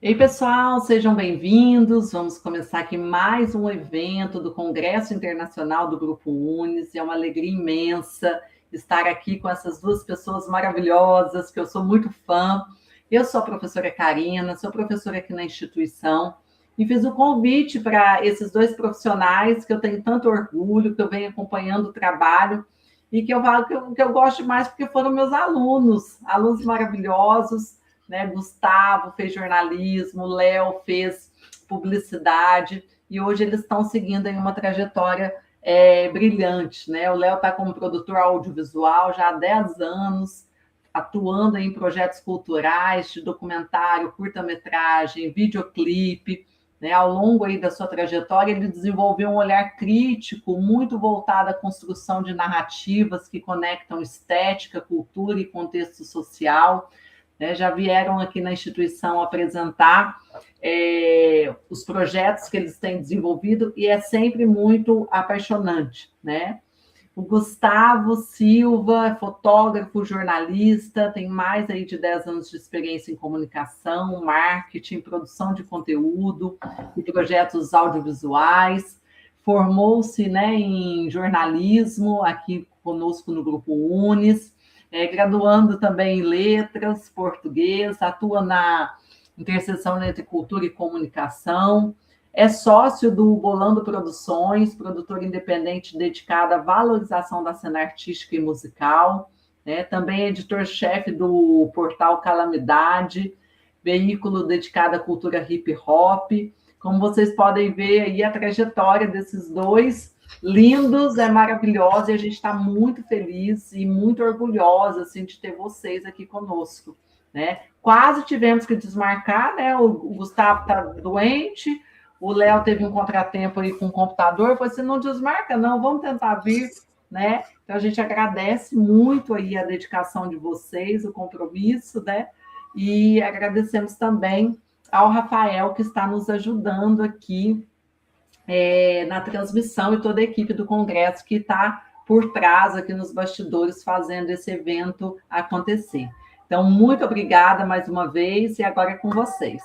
Ei, pessoal, sejam bem-vindos. Vamos começar aqui mais um evento do Congresso Internacional do Grupo Unis. É uma alegria imensa estar aqui com essas duas pessoas maravilhosas, que eu sou muito fã. Eu sou a professora Karina, sou professora aqui na instituição e fiz o convite para esses dois profissionais que eu tenho tanto orgulho, que eu venho acompanhando o trabalho e que eu falo que eu gosto mais porque foram meus alunos maravilhosos, né? Gustavo fez jornalismo, Léo fez publicidade, e hoje eles estão seguindo em uma trajetória brilhante, né? O Léo está como produtor audiovisual já há 10 anos, atuando em projetos culturais, de documentário, curta-metragem, videoclipe, né? Ao longo aí da sua trajetória, ele desenvolveu um olhar crítico, muito voltado à construção de narrativas que conectam estética, cultura e contexto social. Já vieram aqui na instituição apresentar os projetos que eles têm desenvolvido e é sempre muito apaixonante, né? O Gustavo Silva é fotógrafo, jornalista, tem mais aí de 10 anos de experiência em comunicação, marketing, produção de conteúdo e projetos audiovisuais. Formou-se, né, em jornalismo aqui conosco no Grupo Unis, graduando também em letras, português, atua na interseção entre cultura e comunicação, é sócio do Bolando Produções, produtor independente dedicado à valorização da cena artística e musical, né? Também é editor-chefe do portal Calamidade, veículo dedicado à cultura hip hop. Como vocês podem ver aí, a trajetória desses dois lindos, é maravilhosa, e a gente está muito feliz e muito orgulhosa assim, de ter vocês aqui conosco, né? Quase tivemos que desmarcar, né? O Gustavo está doente, o Léo teve um contratempo aí com o computador, falou assim, não desmarca não, vamos tentar vir, né? Então a gente agradece muito aí a dedicação de vocês, o compromisso, né? E agradecemos também ao Rafael, que está nos ajudando aqui na transmissão, e toda a equipe do Congresso que está por trás, aqui nos bastidores, fazendo esse evento acontecer. Então, muito obrigada mais uma vez, e agora é com vocês.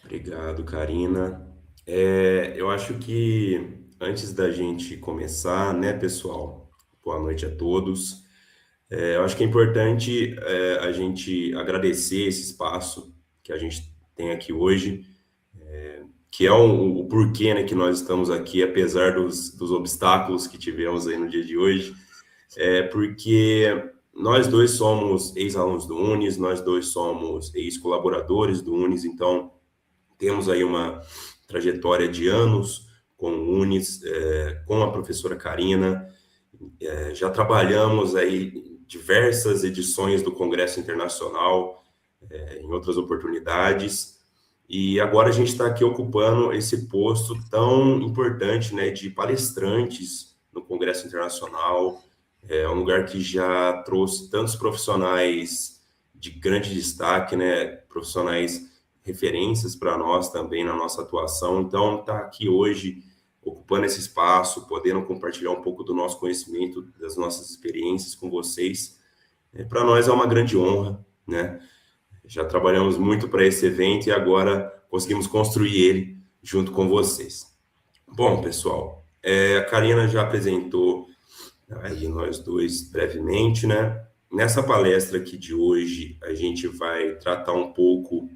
Obrigado, Karina. Eu acho que antes da gente começar, né, pessoal? Boa noite a todos. Eu acho que é importante a gente agradecer esse espaço que a gente tem aqui hoje, que é o porquê, né, que nós estamos aqui, apesar dos obstáculos que tivemos aí no dia de hoje, porque nós dois somos ex-alunos do Unis, nós dois somos ex-colaboradores do Unis, então temos aí uma trajetória de anos com o Unis, com a professora Karina, já trabalhamos aí diversas edições do Congresso Internacional, em outras oportunidades, e agora a gente está aqui ocupando esse posto tão importante, né, de palestrantes no Congresso Internacional. É um lugar que já trouxe tantos profissionais de grande destaque, né, profissionais referências para nós também na nossa atuação. Então, estar aqui hoje, ocupando esse espaço, podendo compartilhar um pouco do nosso conhecimento, das nossas experiências com vocês, para nós é uma grande honra, né? Já trabalhamos muito para esse evento e agora conseguimos construir ele junto com vocês. Bom, pessoal, a Karina já apresentou aí nós dois brevemente, né? Nessa palestra aqui de hoje, a gente vai tratar um pouco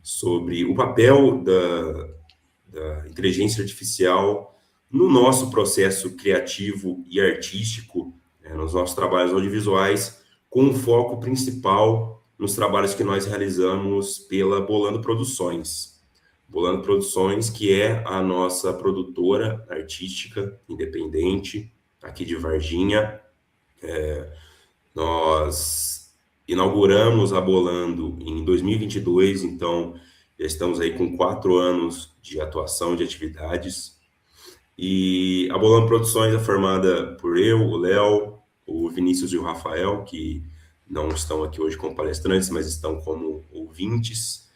sobre o papel da inteligência artificial no nosso processo criativo e artístico, né, nos nossos trabalhos audiovisuais, com um foco principal nos trabalhos que nós realizamos pela Bolando Produções. Bolando Produções, que é a nossa produtora artística independente, aqui de Varginha. Nós inauguramos a Bolando em 2022, então já estamos aí com 4 anos de atuação, de atividades. E a Bolando Produções é formada por eu, o Léo, o Vinícius e o Rafael, que não estão aqui hoje como palestrantes, mas estão como ouvintes.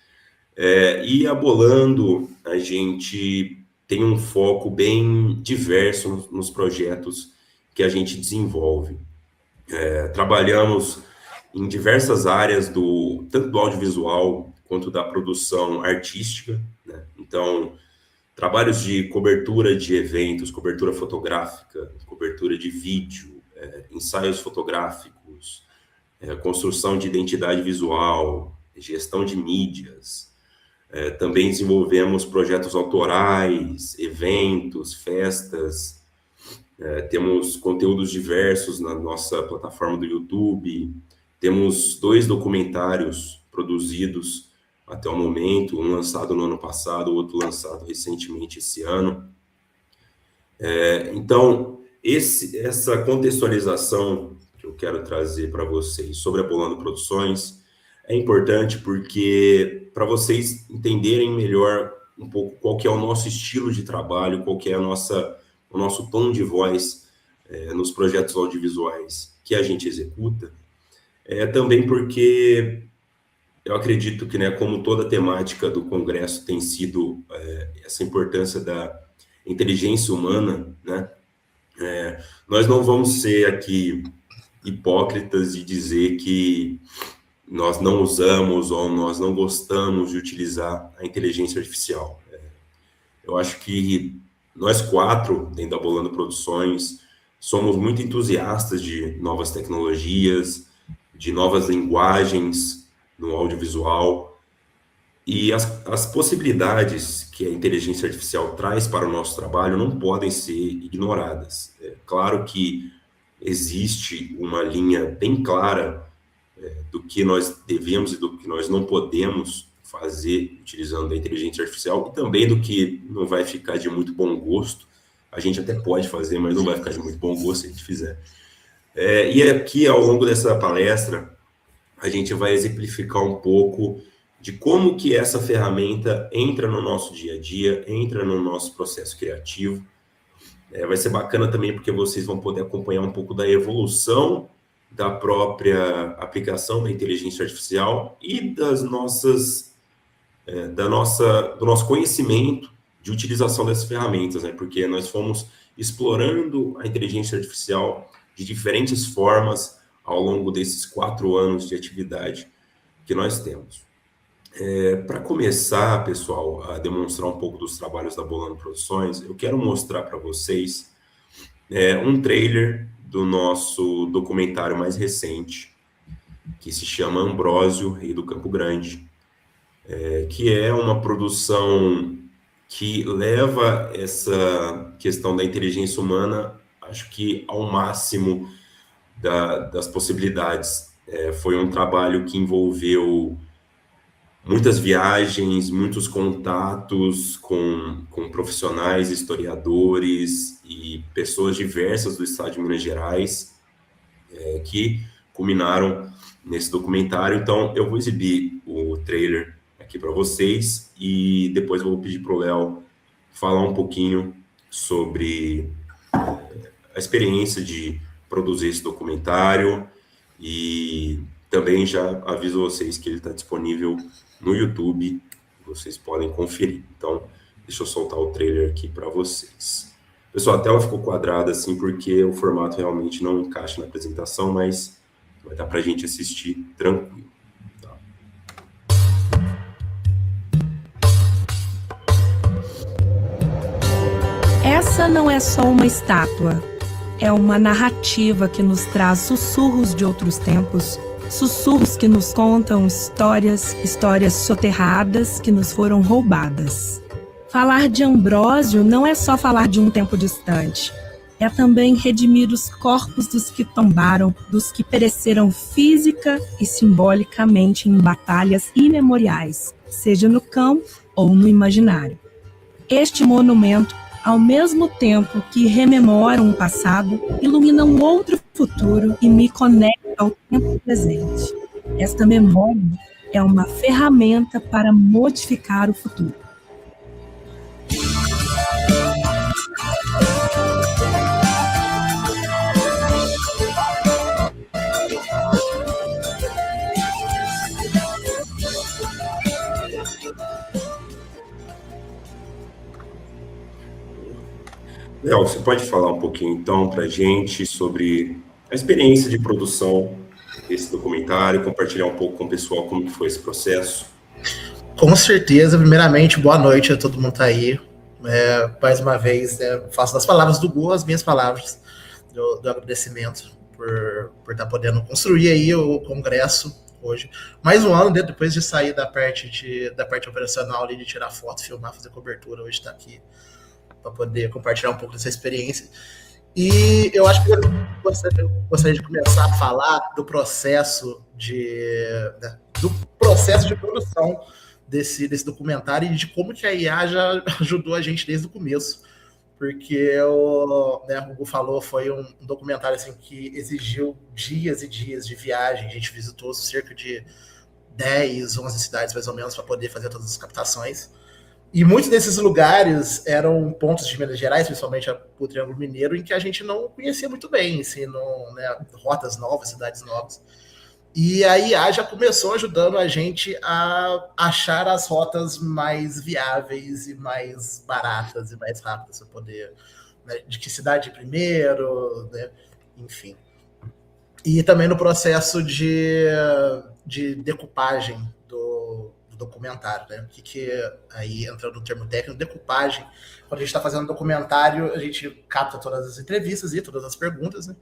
E a Bolando, a gente tem um foco bem diverso nos projetos que a gente desenvolve. Trabalhamos em diversas áreas, tanto do audiovisual quanto da produção artística, né? Então, trabalhos de cobertura de eventos, cobertura fotográfica, cobertura de vídeo, ensaios fotográficos, construção de identidade visual, gestão de mídias. Também desenvolvemos projetos autorais, eventos, festas. Temos conteúdos diversos na nossa plataforma do YouTube. Temos 2 documentários produzidos até o momento, um lançado no ano passado, o outro lançado recentemente esse ano. Então, essa contextualização que eu quero trazer para vocês sobre a Bolando Produções é importante porque para vocês entenderem melhor um pouco qual que é o nosso estilo de trabalho, qual que é o nosso tom de voz nos projetos audiovisuais que a gente executa, também porque eu acredito que, né, como toda a temática do Congresso tem sido essa importância da inteligência humana, né, nós não vamos ser aqui hipócritas e dizer que nós não usamos ou nós não gostamos de utilizar a inteligência artificial. Eu acho que nós 4, dentro da Bolando Produções, somos muito entusiastas de novas tecnologias, de novas linguagens no audiovisual, e as possibilidades que a inteligência artificial traz para o nosso trabalho não podem ser ignoradas. É claro que existe uma linha bem clara do que nós devemos e do que nós não podemos fazer utilizando a inteligência artificial, e também do que não vai ficar de muito bom gosto. A gente até pode fazer, mas não vai ficar de muito bom gosto se a gente fizer. E aqui, ao longo dessa palestra, a gente vai exemplificar um pouco de como que essa ferramenta entra no nosso dia a dia, entra no nosso processo criativo. Vai ser bacana também porque vocês vão poder acompanhar um pouco da evolução da própria aplicação da inteligência artificial e do nosso conhecimento de utilização dessas ferramentas, né? Porque nós fomos explorando a inteligência artificial de diferentes formas ao longo desses 4 anos de atividade que nós temos. Para começar, pessoal, a demonstrar um pouco dos trabalhos da Bolando Produções, eu quero mostrar para vocês um trailer do nosso documentário mais recente, que se chama Ambrósio, Rei do Campo Grande, que é uma produção que leva essa questão da inteligência humana, acho que ao máximo das possibilidades. Foi um trabalho que envolveu muitas viagens, muitos contatos com profissionais, historiadores e pessoas diversas do estado de Minas Gerais, que culminaram nesse documentário. Então, eu vou exibir o trailer aqui para vocês e depois eu vou pedir para o Léo falar um pouquinho sobre a experiência de produzir esse documentário, e também já aviso vocês que ele está disponível no YouTube, vocês podem conferir. Então, deixa eu soltar o trailer aqui para vocês. Pessoal, a tela ficou quadrada assim porque o formato realmente não encaixa na apresentação, mas vai dar para a gente assistir tranquilo. Tá? Essa não é só uma estátua, é uma narrativa que nos traz sussurros de outros tempos, sussurros que nos contam histórias soterradas que nos foram roubadas. Falar de Ambrósio não é só falar de um tempo distante, é também redimir os corpos dos que tombaram, dos que pereceram física e simbolicamente em batalhas imemoriais, seja no campo ou no imaginário. Este monumento, ao mesmo tempo que rememora um passado, ilumina um outro futuro e me conecta ao tempo presente. Esta memória é uma ferramenta para modificar o futuro. Léo, você pode falar um pouquinho, então, para a gente sobre a experiência de produção desse documentário, compartilhar um pouco com o pessoal como que foi esse processo? Com certeza, primeiramente, boa noite a todo mundo que tá aí. Mais uma vez, faço das palavras do Gu as minhas palavras do agradecimento por estar podendo construir aí o congresso hoje. Mais um ano, depois de sair da parte operacional ali, de tirar foto, filmar, fazer cobertura, hoje está aqui para poder compartilhar um pouco dessa experiência. E eu acho que eu gostaria de começar a falar do processo de produção desse documentário e de como que a IA já ajudou a gente desde o começo. Porque o Gu falou, foi um documentário assim, que exigiu dias e dias de viagem. A gente visitou cerca de 10, 11 cidades, mais ou menos, para poder fazer todas as captações. E muitos desses lugares eram pontos de Minas Gerais, principalmente o Triângulo Mineiro, em que a gente não conhecia muito bem, assim, rotas novas, cidades novas. E a IA já começou ajudando a gente a achar as rotas mais viáveis e mais baratas e mais rápidas para poder, né, de que cidade primeiro, né, enfim. E também no processo de decupagem do documentário, né? Que aí entrando no termo técnico, decupagem. Quando a gente está fazendo um documentário, a gente capta todas as entrevistas e todas as perguntas, né?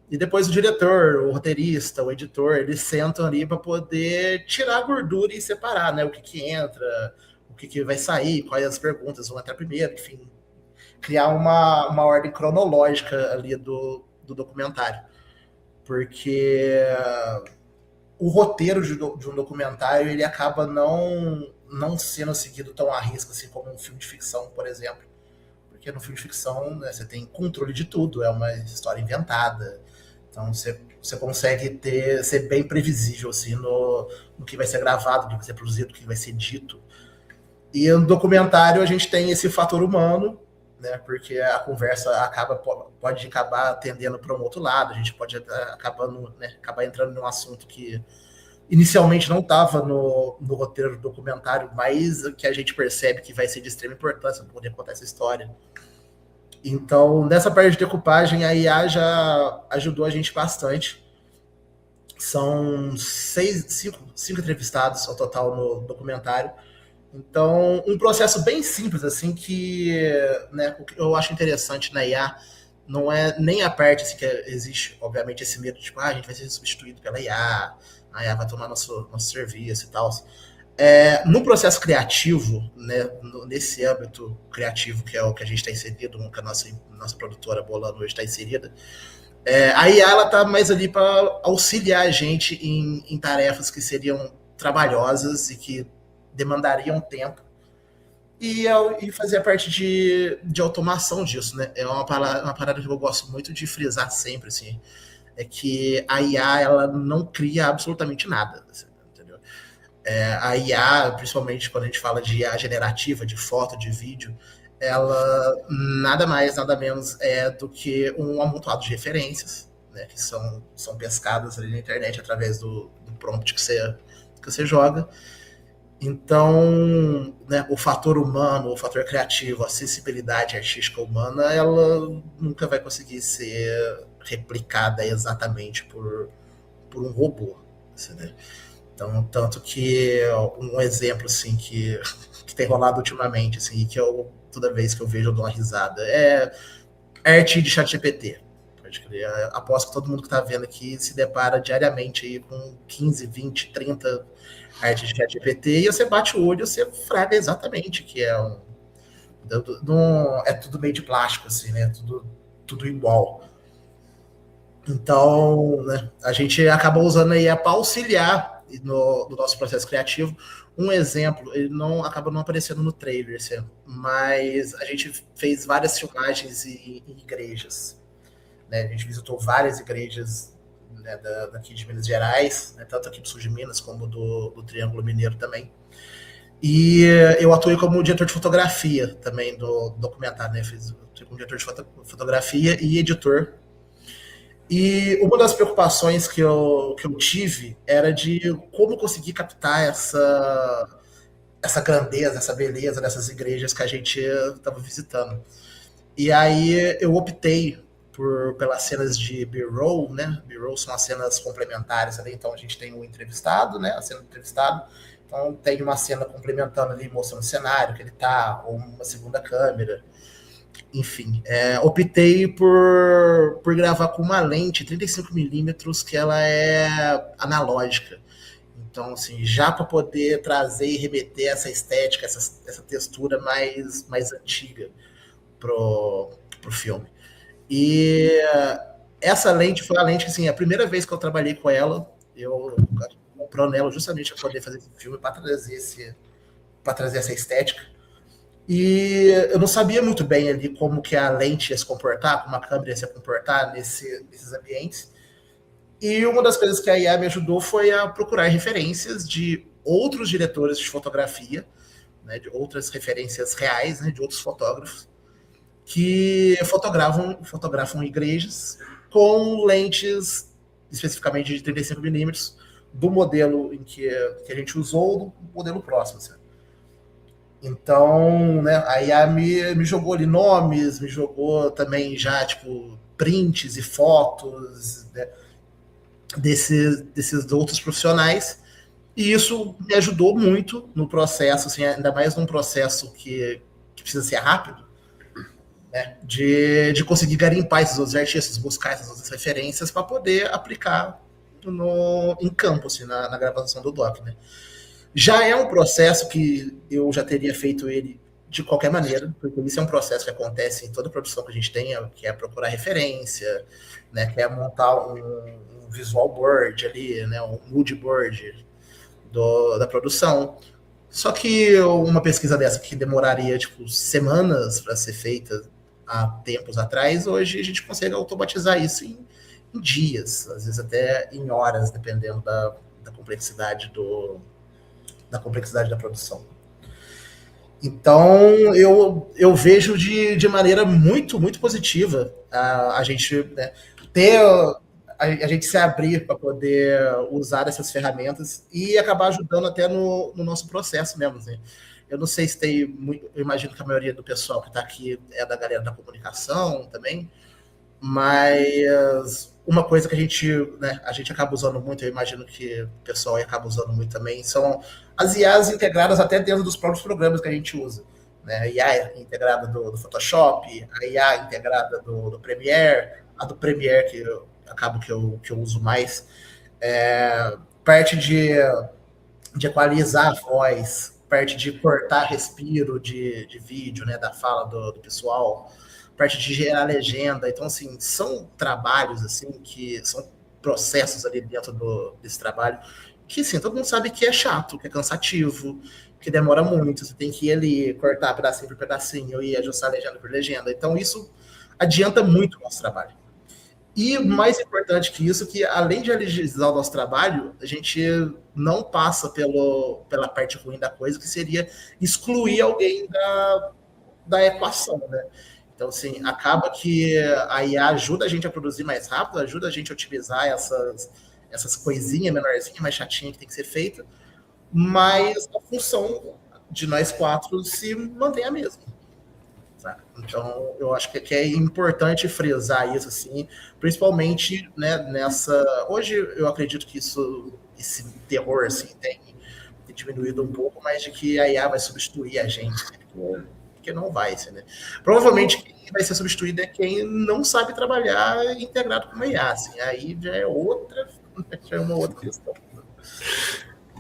E depois o diretor, o roteirista, o editor, eles sentam ali para poder tirar a gordura e separar, né? O que entra, o que vai sair, quais as perguntas vão entrar primeiro, enfim. Criar uma ordem cronológica ali do documentário. Porque o roteiro de um documentário, ele acaba não sendo seguido tão à risca assim como um filme de ficção, por exemplo. Porque no filme de ficção, né, você tem controle de tudo, é uma história inventada. Então você consegue ser bem previsível assim, no que vai ser gravado, no que vai ser produzido, no que vai ser dito. E no documentário a gente tem esse fator humano, né, porque a conversa pode acabar tendendo para um outro lado, a gente pode acabar entrando num assunto que inicialmente não estava no roteiro do documentário, mas que a gente percebe que vai ser de extrema importância para poder contar essa história. Então, nessa parte de decupagem, a IA já ajudou a gente bastante. São 5 entrevistados ao total no documentário. Então, um processo bem simples, assim, que, né, o que eu acho interessante na IA não é nem a parte assim, que existe, obviamente, esse medo de, tipo, a gente vai ser substituído pela IA, a IA vai tomar nosso serviço e tal. No processo criativo, né, nesse âmbito criativo, que é o que a gente está inserido, que a nossa produtora Bolano hoje está inserida, a IA ela está mais ali para auxiliar a gente em tarefas que seriam trabalhosas e que demandariam tempo e fazer a parte de automação disso, né? É uma parada que eu gosto muito de frisar sempre, assim, é que a IA ela não cria absolutamente nada, assim, entendeu? A IA, principalmente quando a gente fala de IA generativa, de foto, de vídeo, ela nada mais, nada menos é do que um amontoado de referências, né, que são pescadas ali na internet através do prompt que você joga. Então, né, o fator humano, o fator criativo, a acessibilidade artística humana, ela nunca vai conseguir ser replicada exatamente por um robô. Assim, né? Então, tanto que um exemplo assim, que tem rolado ultimamente, assim, que toda vez que eu vejo eu dou uma risada, é arte de ChatGPT. Aposto que todo mundo que está vendo aqui se depara diariamente aí com 15, 20, 30 artes de ChatGPT e você bate o olho e você fraga exatamente que é tudo meio de plástico, assim, né? Tudo igual. Então, né, a gente acaba usando aí para auxiliar no nosso processo criativo. Um exemplo, ele acaba não aparecendo no trailer, assim, mas a gente fez várias filmagens em igrejas. Né? A gente visitou várias igrejas, né, daqui de Minas Gerais, né, tanto aqui do sul de Minas como do Triângulo Mineiro também. E eu atuei como diretor de fotografia também do documentário, né? Fui como diretor de fotografia e editor. E uma das preocupações que eu tive era de como conseguir captar essa grandeza, essa beleza dessas igrejas que a gente estava visitando. E aí eu optei pelas cenas de B-roll, né? B-roll são as cenas complementares ali, então a gente tem o entrevistado, né? A cena do entrevistado, Então tem uma cena complementando ali, mostrando o cenário que ele tá, ou uma segunda câmera. Enfim, optei por gravar com uma lente 35mm que ela é analógica. Então, assim, já para poder trazer e remeter essa estética, essa textura mais antiga pro filme. E essa lente foi a lente que, assim, a primeira vez que eu trabalhei com ela, eu comprei nela justamente para poder fazer esse filme, para trazer essa estética. E eu não sabia muito bem ali como que a lente ia se comportar, como a câmera ia se comportar nesses ambientes. E uma das coisas que a IA me ajudou foi a procurar referências de outros diretores de fotografia, né, de outras referências reais, né, de outros fotógrafos, que fotografam igrejas com lentes, especificamente de 35mm, do modelo em que a gente usou, do modelo próximo. Assim. Então, né, a IA me jogou ali nomes, me jogou também já, tipo, prints e fotos, né, desses outros profissionais, e isso me ajudou muito no processo, assim, ainda mais num processo que precisa ser rápido, né, de conseguir garimpar esses outros artistas, buscar essas outras referências para poder aplicar em campo, assim, na gravação do doc, né. Já é um processo que eu já teria feito ele de qualquer maneira, porque isso é um processo que acontece em toda produção que a gente tem, que é procurar referência, né, que é montar um visual board ali, né, um mood board da produção. Só que uma pesquisa dessa que demoraria tipo semanas para ser feita há tempos atrás, hoje a gente consegue automatizar isso em dias, às vezes até em horas, dependendo da complexidade da produção. Então, eu vejo de maneira muito, muito positiva a gente, né, ter a gente se abrir para poder usar essas ferramentas e acabar ajudando até no nosso processo mesmo. Né? Eu não sei se tem muito, eu imagino que a maioria do pessoal que está aqui é da galera da comunicação também, mas uma coisa que a gente acaba usando muito, eu imagino que o pessoal acaba usando muito também, são as IAs integradas até dentro dos próprios programas que a gente usa. Né? A IA integrada do Photoshop, a IA integrada do Premiere, a do Premiere que acabo que eu uso mais, parte de equalizar a voz, parte de cortar respiro de vídeo, né, da fala do pessoal, parte de gerar legenda. Então, assim, são trabalhos, assim, que são processos ali dentro desse trabalho que, assim, todo mundo sabe que é chato, que é cansativo, que demora muito, você tem que ir ali, cortar pedacinho por pedacinho e ajustar legenda por legenda. Então, isso adianta muito o nosso trabalho. E mais importante que isso, que além de agilizar o nosso trabalho, a gente não passa pela parte ruim da coisa, que seria excluir alguém da equação, né? Então, assim, acaba que a IA ajuda a gente a produzir mais rápido, ajuda a gente a otimizar essas coisinhas menorzinhas, mais chatinhas que tem que ser feita, mas a função de nós quatro se mantém a mesma. Sabe? Então, eu acho que é importante frisar isso, assim, principalmente, né, nessa... Hoje, eu acredito que esse terror, assim, tem diminuído um pouco, mas de que a IA vai substituir a gente, né? Porque não vai ser, né? Provavelmente quem vai ser substituído é quem não sabe trabalhar integrado com a IA, assim, aí já é uma outra questão.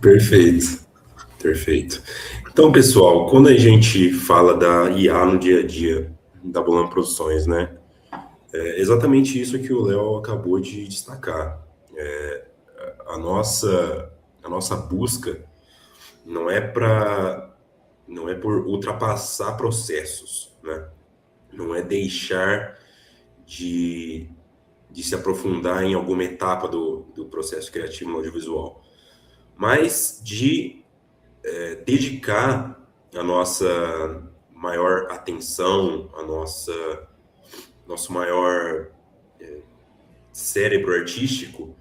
Perfeito. Então, pessoal, quando a gente fala da IA no dia a dia da Bolan Produções, né, é exatamente isso que o Léo acabou de destacar. A nossa busca não é por ultrapassar processos, né? Não é deixar de se aprofundar em alguma etapa do processo criativo no audiovisual, mas de dedicar a nossa maior atenção, nosso maior cérebro artístico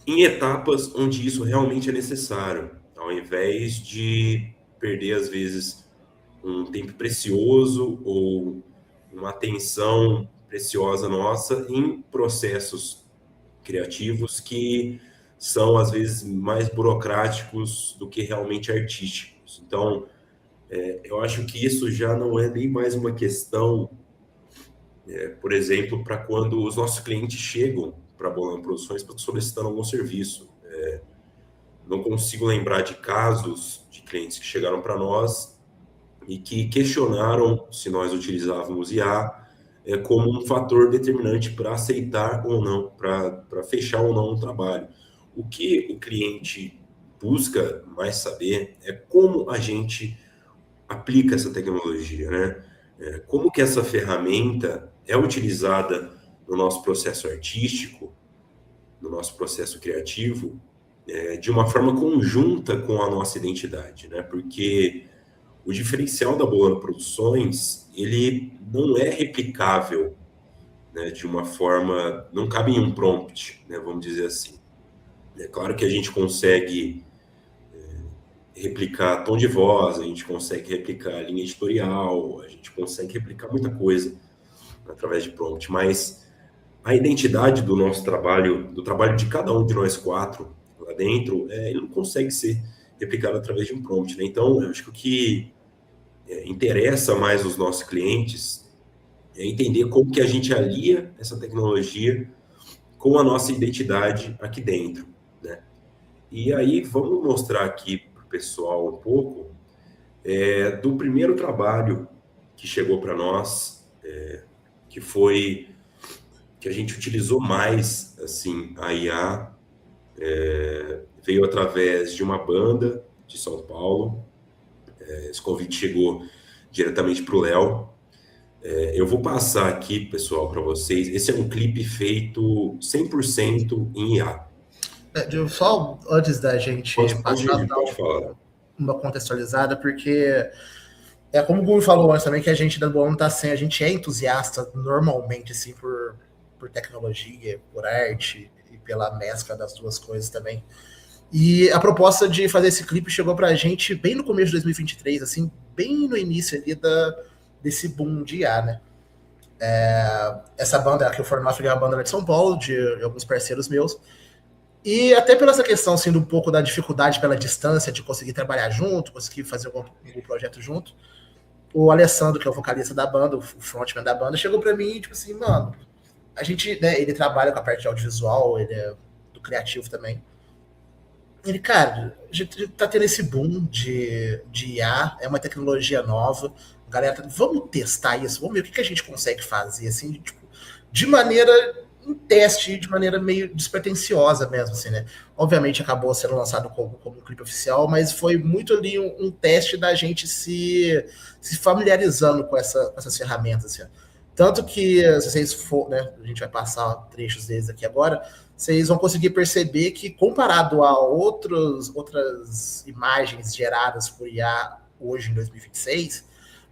em etapas onde isso realmente é necessário, ao invés de perder, às vezes, um tempo precioso ou uma atenção preciosa nossa em processos criativos que são, às vezes, mais burocráticos do que realmente artísticos. Então, eu acho que isso já não é nem mais uma questão, por exemplo, para quando os nossos clientes chegam para a Bolan Produções solicitando algum serviço. Não consigo lembrar de casos de clientes que chegaram para nós e que questionaram se nós utilizávamos IA como um fator determinante para aceitar ou não, para fechar ou não um trabalho. O que o cliente busca mais saber é como a gente aplica essa tecnologia, né? Como que essa ferramenta é utilizada no nosso processo artístico, no nosso processo criativo, de uma forma conjunta com a nossa identidade, né? Porque o diferencial da Bolan Produções, ele não é replicável, né, de uma forma, não cabe em um prompt, né, vamos dizer assim. É claro que a gente consegue replicar tom de voz, a gente consegue replicar linha editorial, a gente consegue replicar muita coisa através de prompt, mas a identidade do nosso trabalho, do trabalho de cada um de nós quatro lá dentro, ele não consegue ser replicado através de um prompt, né? Então, eu acho que o que interessa mais os nossos clientes é entender como que a gente alia essa tecnologia com a nossa identidade aqui dentro, né? E aí, vamos mostrar aqui para o pessoal um pouco do primeiro trabalho que chegou para nós, que foi que a gente utilizou mais, assim, a IA, veio através de uma banda de São Paulo. Esse convite chegou diretamente para o Léo. Eu vou passar aqui, pessoal, para vocês. Esse é um clipe feito 100% em IA. Só antes da gente Pode falar. Uma contextualizada, porque como o Gui falou antes também, que a gente da Bolan tá sem, a gente é entusiasta normalmente, assim, por tecnologia, por arte e pela mescla das duas coisas também. E a proposta de fazer esse clipe chegou pra gente bem no começo de 2023, assim, bem no início ali desse boom de IA, né? Essa banda aqui, o Fornoff, é uma banda de São Paulo, de alguns parceiros meus. E até pela essa questão, assim, um pouco da dificuldade pela distância de conseguir trabalhar junto, conseguir fazer algum projeto junto, o Alessandro, que é o vocalista da banda, o frontman da banda, chegou pra mim e, tipo assim, mano, a gente, né, ele trabalha com a parte de audiovisual, ele é do criativo também. Ele, cara, a gente tá tendo esse boom de IA, é uma tecnologia nova, galera, vamos testar isso, vamos ver o que a gente consegue fazer, assim, tipo, de maneira, um teste, de maneira meio despretensiosa mesmo, assim, né? Obviamente acabou sendo lançado como um clipe oficial, mas foi muito ali um teste da gente se familiarizando com essas ferramentas, assim. Tanto que, se vocês for, né, a gente vai passar trechos deles aqui agora, vocês vão conseguir perceber que, comparado a outras imagens geradas por IA hoje em 2026,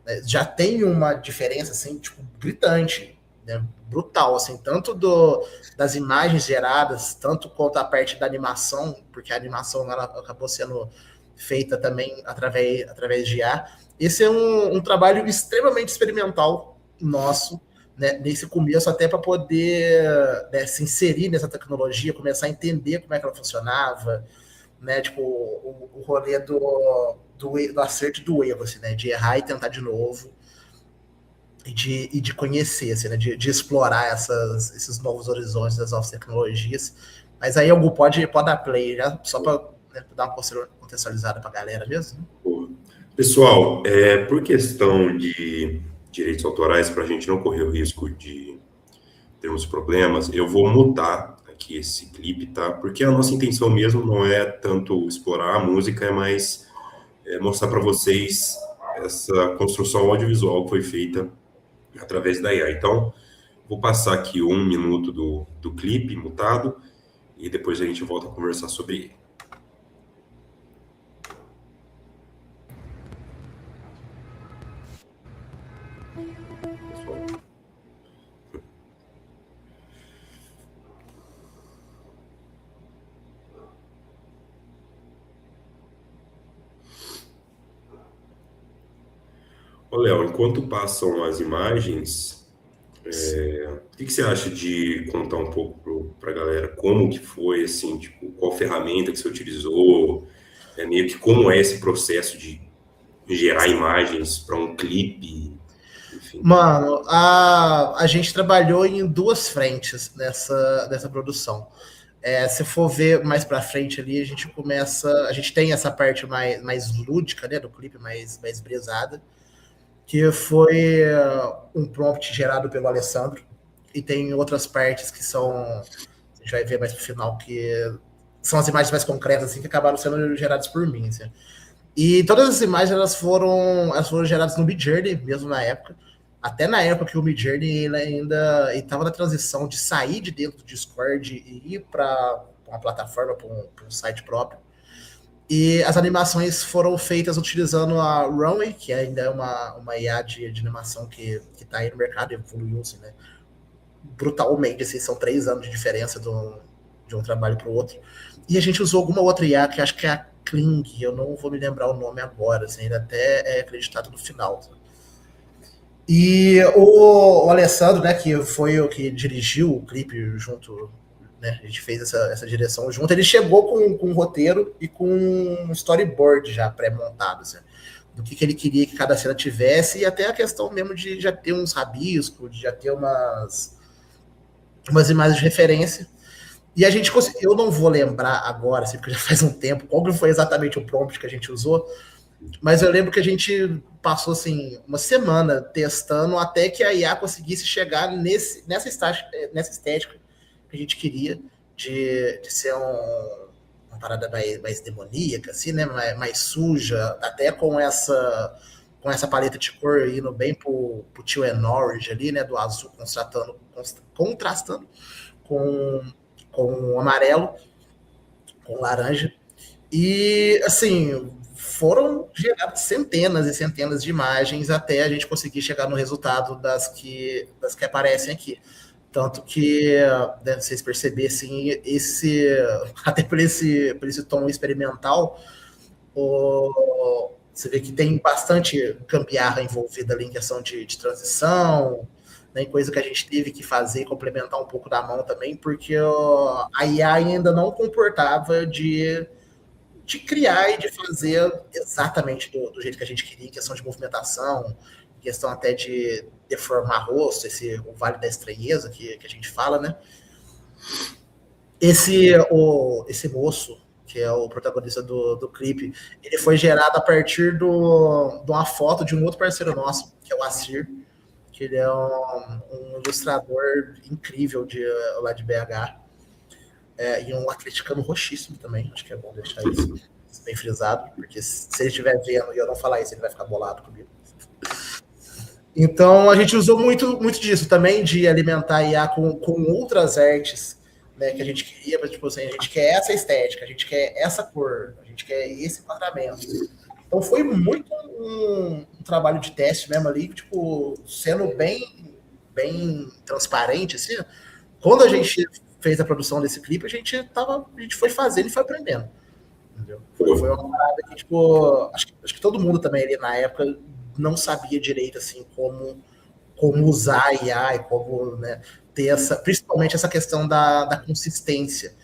né, já tem uma diferença, assim, tipo, gritante, né, brutal, assim, tanto das imagens geradas, tanto quanto a parte da animação, porque a animação ela acabou sendo feita também através de IA. Esse é um trabalho extremamente experimental nosso, né, nesse começo, até para poder, né, se inserir nessa tecnologia, começar a entender como é que ela funcionava, né, tipo, o rolê do acerto e do erro, assim, né, de errar e tentar de novo, e de conhecer, assim, né, de explorar esses novos horizontes, das novas tecnologias. Mas aí algo pode dar play, já, só para, né, dar uma contextualizada para a galera mesmo. Né? Pessoal, por questão de direitos autorais, para a gente não correr o risco de termos problemas, eu vou mutar aqui esse clipe, tá? Porque a nossa intenção mesmo não é tanto explorar a música, é mais mostrar para vocês essa construção audiovisual que foi feita através da IA. Então, vou passar aqui 1 minuto do clipe mutado e depois a gente volta a conversar sobre ele. Ô, Léo, enquanto passam as imagens, O que você acha de contar um pouco para a galera como que foi, assim, tipo, qual ferramenta que você utilizou, meio que como é esse processo de gerar imagens para um clipe, enfim. Mano, a gente trabalhou em duas frentes nessa produção. Se for ver mais pra frente ali, a gente tem essa parte mais lúdica, né, do clipe, mais brisada, que foi um prompt gerado pelo Alessandro, e tem outras partes que são, a gente vai ver mais pro final, que são as imagens mais concretas, assim, que acabaram sendo geradas por mim, assim. E todas as imagens, elas foram geradas no Midjourney, mesmo na época, até na época que o Midjourney ele ainda estava na transição de sair de dentro do Discord e ir para uma plataforma, para um site próprio. E as animações foram feitas utilizando a Runway, que ainda é uma IA de animação que está aí no mercado, evoluiu assim, né? Brutalmente, assim, são 3 anos de diferença de um trabalho para o outro. E a gente usou alguma outra IA, que acho que é a Kling, eu não vou me lembrar o nome agora, assim, ele até é acreditado no final. E o Alessandro, né, que foi o que dirigiu o clipe junto, né, a gente fez essa direção junto, ele chegou com um roteiro e com um storyboard já pré-montado, assim, do que ele queria que cada cena tivesse, e até a questão mesmo de já ter uns rabiscos, de já ter umas imagens de referência. E a gente conseguiu, eu não vou lembrar agora, assim, porque já faz um tempo, qual que foi exatamente o prompt que a gente usou, mas eu lembro que a gente passou, assim, uma semana testando até que a IA conseguisse chegar nessa estética que a gente queria, de ser uma parada mais demoníaca, assim, né, mais suja, até com essa paleta de cor indo bem pro teal and orange ali, né, do azul contrastando com o amarelo, com laranja. E, assim, foram geradas centenas e centenas de imagens até a gente conseguir chegar no resultado das que aparecem aqui. Tanto que, né, vocês percebessem, até por esse tom experimental, você vê que tem bastante gambiarra envolvida ali em questão de transição, né, coisa que a gente teve que fazer, complementar um pouco da mão também, porque a IA ainda não comportava de criar e de fazer exatamente do jeito que a gente queria, em questão de movimentação, em questão até de deformar rosto, o Vale da Estranheza que a gente fala, né? Esse moço, que é o protagonista do clipe, ele foi gerado a partir de uma foto de um outro parceiro nosso, que é o Assir, que ele é um ilustrador incrível lá de BH, e um atleticano roxíssimo também, acho que é bom deixar isso bem frisado, porque se ele estiver vendo e eu não falar isso, ele vai ficar bolado comigo. Então, a gente usou muito, muito disso também, de alimentar a IA com outras artes, né, que a gente queria, mas, tipo assim, a gente quer essa estética, a gente quer essa cor, a gente quer esse enquadramento. Então, foi muito um trabalho de teste mesmo ali, tipo, sendo bem transparente, assim. Quando a gente fez a produção desse clipe, a gente foi fazendo e foi aprendendo. Entendeu? Foi uma parada que, tipo, acho que todo mundo também ali na época não sabia direito, assim, como usar a IA e como, né, ter principalmente essa questão da consistência,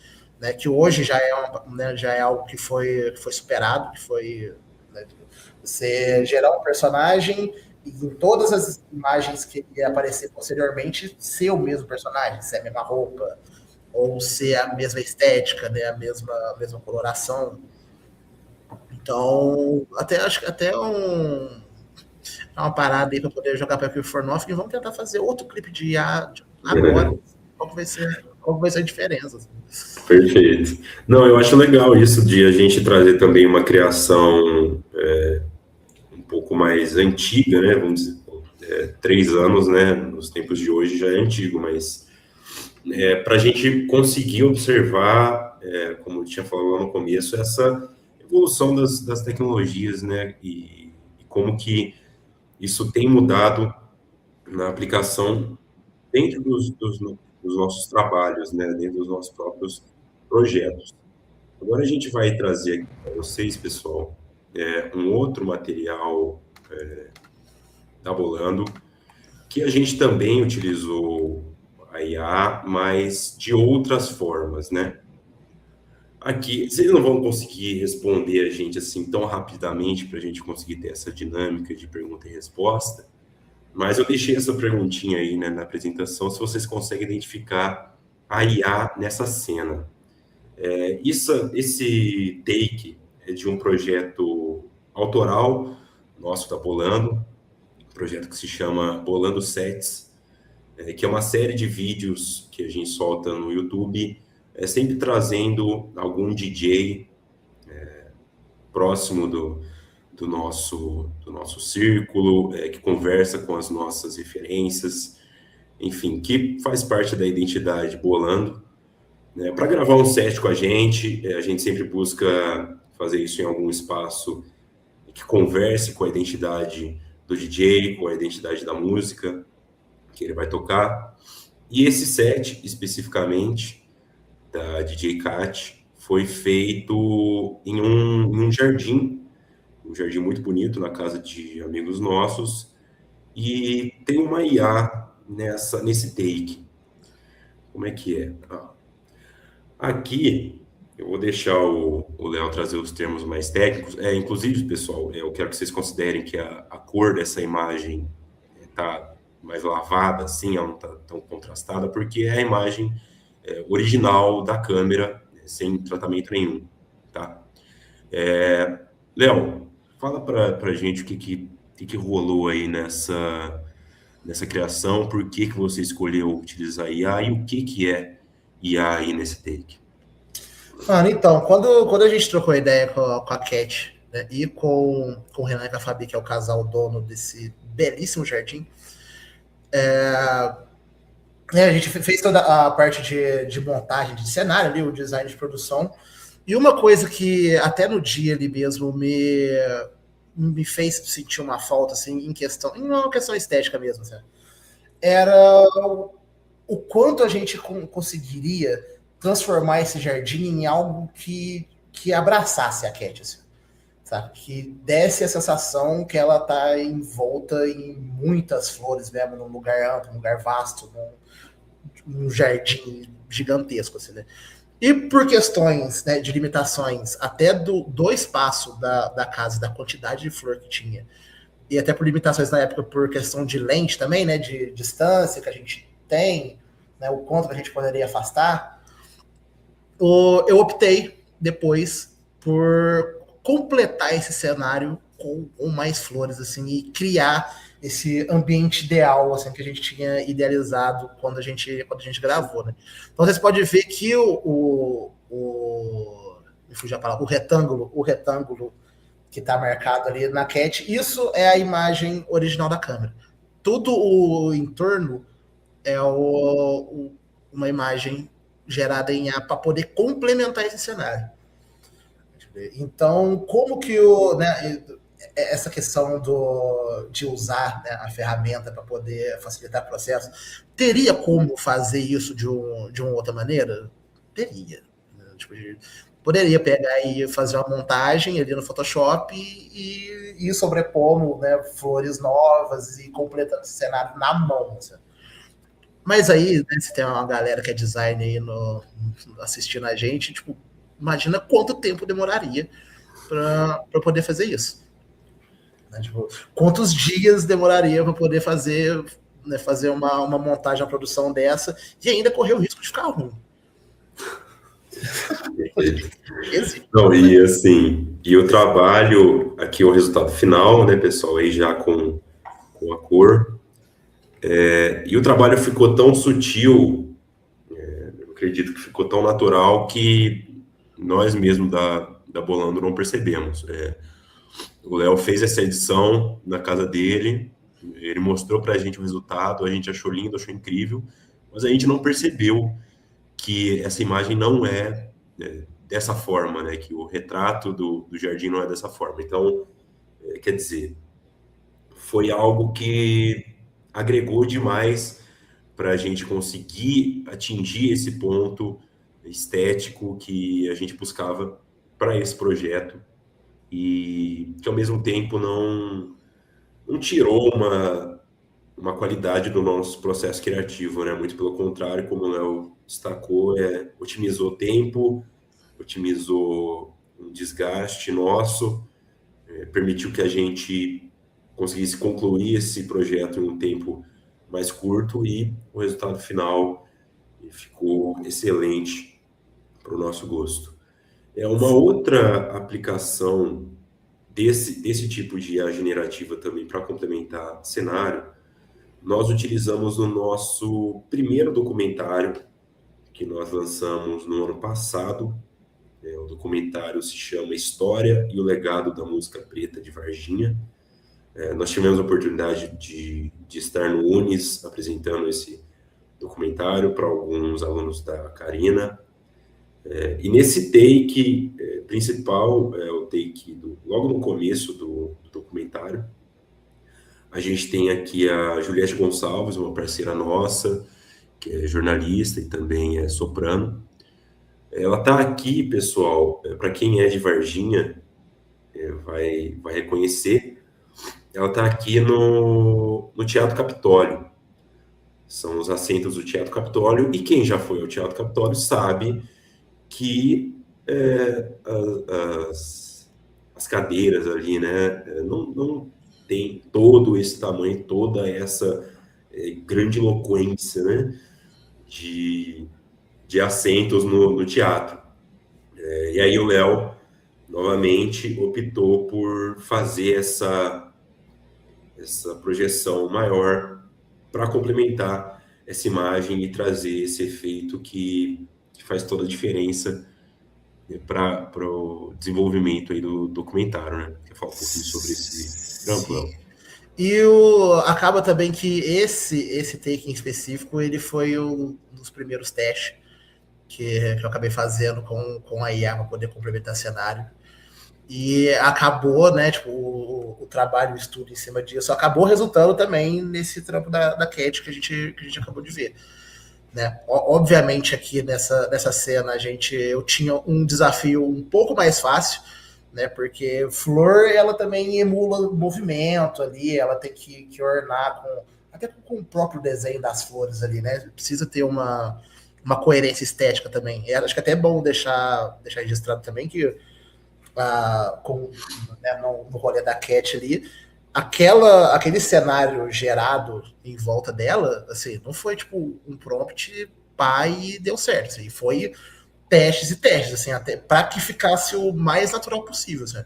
né, que hoje já é algo que foi superado, que foi, né, você gerar um personagem e em todas as imagens que ia aparecer posteriormente ser o mesmo personagem, ser a mesma roupa, ou ser a mesma estética, né, a mesma coloração. Então, acho que até uma parada aí para poder jogar para o Nothing, e vamos tentar fazer outro clipe de IA agora. Qual vai ser a diferença? Perfeito. Não, eu acho legal isso de a gente trazer também uma criação um pouco mais antiga, né? Vamos dizer, 3 anos, né? Nos tempos de hoje já é antigo, mas para a gente conseguir observar, como eu tinha falado lá no começo, essa evolução das tecnologias, né? E como que isso tem mudado na aplicação dentro dos nossos trabalhos, né? Dentro dos nossos próprios projetos. Agora a gente vai trazer aqui para vocês, pessoal, um outro material Tabulando, Aqui a gente também utilizou a IA, mas de outras formas, né? Aqui, vocês não vão conseguir responder a gente assim tão rapidamente para a gente conseguir ter essa dinâmica de pergunta e resposta, mas eu deixei essa perguntinha aí, né, na apresentação, se vocês conseguem identificar a IA nessa cena. Esse take é de um projeto autoral nosso da Bolando, um projeto que se chama Bolando Sets, que é uma série de vídeos que a gente solta no YouTube, sempre trazendo algum DJ próximo do nosso círculo, que conversa com as nossas referências, enfim, que faz parte da identidade Bolando. Para gravar um set com a gente sempre busca fazer isso em algum espaço que converse com a identidade do DJ, com a identidade da música que ele vai tocar. E esse set, especificamente, da DJ Kat, foi feito em um jardim muito bonito, na casa de amigos nossos, e tem uma IA nesse take. Como é que é? Aqui, eu vou deixar o Léo trazer os termos mais técnicos. Inclusive, pessoal, eu quero que vocês considerem que a cor dessa imagem está mais lavada, assim, ela não está tão contrastada, porque é a imagem original da câmera, sem tratamento nenhum, tá? Léo, fala para a gente o que rolou aí nessa criação, por que você escolheu utilizar IA e o que é IA aí nesse take. Mano, então, quando a gente trocou ideia com a Cat, né, e com o Renan e com a Fabi, que é o casal dono desse belíssimo jardim, a gente fez toda a parte de montagem de cenário ali, o design de produção, e uma coisa que até no dia ali mesmo me fez sentir uma falta, assim, em uma questão estética mesmo, assim, era o quanto a gente conseguiria transformar esse jardim em algo que abraçasse a Cat, assim, sabe? Que desse a sensação que ela tá envolta em muitas flores mesmo, num lugar amplo, num lugar vasto, num jardim gigantesco, assim, né? E por questões, né, de limitações até do espaço da casa, da quantidade de flor que tinha, e até por limitações na época por questão de lente também, né, de distância que a gente tem, né, o quanto que a gente poderia afastar, eu optei depois por completar esse cenário com mais flores, assim, e criar esse ambiente ideal, assim, que a gente tinha idealizado quando a gente gravou, né? Então vocês podem ver que me fugiu a palavra, o retângulo que está marcado ali na Cat, isso é a imagem original da câmera. Tudo o entorno é uma imagem gerada em IA para poder complementar esse cenário. Então, como que essa questão de usar, né, a ferramenta para poder facilitar o processo, teria como fazer isso de uma outra maneira? Teria. Né? Tipo, poderia pegar e fazer uma montagem ali no Photoshop e ir sobrepondo, né, flores novas e completando esse cenário na mão. Assim. Mas aí, né, se tem uma galera que é design aí assistindo a gente, tipo, imagina quanto tempo demoraria para poder fazer isso. Né? Tipo, quantos dias demoraria para poder fazer, né, fazer uma montagem, uma produção dessa, e ainda correr o risco de ficar ruim. Não, e assim, e o trabalho, aqui é o resultado final, né, pessoal, aí já com a cor, e o trabalho ficou tão sutil, eu acredito que ficou tão natural que nós mesmos da Bolando não percebemos. O Léo fez essa edição na casa dele, ele mostrou pra gente o resultado, a gente achou lindo, achou incrível, mas a gente não percebeu que essa imagem não é dessa forma, né? Que o retrato do jardim não é dessa forma. Então, quer dizer, foi algo que agregou demais para a gente conseguir atingir esse ponto estético que a gente buscava para esse projeto e que, ao mesmo tempo, não tirou uma qualidade do nosso processo criativo, né? Muito pelo contrário, como o Léo destacou, otimizou o tempo, otimizou o desgaste nosso, permitiu que a gente conseguisse concluir esse projeto em um tempo mais curto e o resultado final ficou excelente para o nosso gosto. Uma outra aplicação desse tipo de IA generativa também para complementar cenário, nós utilizamos no nosso primeiro documentário que nós lançamos no ano passado. O documentário se chama História e o Legado da Música Preta de Varginha. Nós tivemos a oportunidade de estar no Unis apresentando esse documentário para alguns alunos da Carina. E nesse take principal, o take logo no começo do documentário, a gente tem aqui a Juliette Gonçalves, uma parceira nossa, que é jornalista e também é soprano. Ela está aqui, pessoal, para quem é de Varginha, vai reconhecer. Ela está aqui no Teatro Capitólio. São os assentos do Teatro Capitólio, e quem já foi ao Teatro Capitólio sabe que as cadeiras ali, né, não tem todo esse tamanho, toda essa grandiloquência, né, de assentos no teatro. E aí o Léo, novamente, optou por fazer essa projeção maior para complementar essa imagem e trazer esse efeito que faz toda a diferença para o desenvolvimento aí do documentário, né? Quer falar um pouquinho sobre esse trampo, Léo? E acaba também que esse take em específico, ele foi um dos primeiros testes que eu acabei fazendo com a IA para poder complementar cenário. E acabou, né, tipo, o trabalho, o estudo em cima disso, acabou resultando também nesse trampo da Cat que a gente acabou de ver. Né? Obviamente aqui nessa cena eu tinha um desafio um pouco mais fácil, né? Porque flor, ela também emula movimento ali, ela tem que ornar até com o próprio desenho das flores ali, né? Precisa ter uma coerência estética também. E acho que até é bom deixar registrado também que né, no rolê da Cat ali, aquele cenário gerado em volta dela, assim, não foi tipo um prompt e deu certo, assim, foi testes e testes, assim, até para que ficasse o mais natural possível, assim.